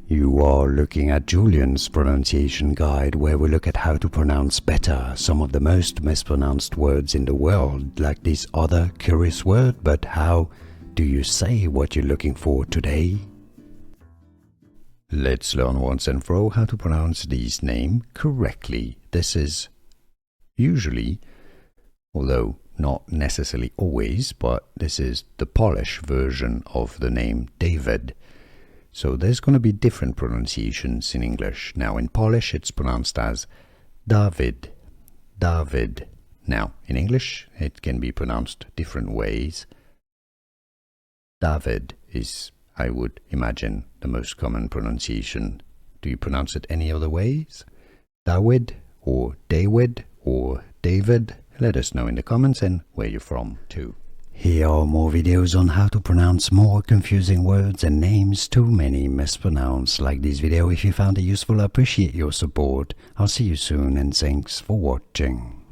You are looking at Julian's pronunciation guide, where we look at how to pronounce better some of the most mispronounced words in the world, like this other curious word. But how do you say what you're looking for today? Let's learn once and for all how to pronounce this name correctly. This is usually, although not necessarily always, but this is the Polish version of the name David. So there's going to be different pronunciations in English. Now in Polish it's pronounced as Dawid, David. Now in English it can be pronounced different ways. David is, I would imagine, the most common pronunciation. Do you pronounce it any other ways? Dawid or David or David? Let us know in the comments and where you're from too. Here are more videos on how to pronounce more confusing words and names too many mispronounced. Like this video if you found it useful. I appreciate your support. I'll see you soon and thanks for watching.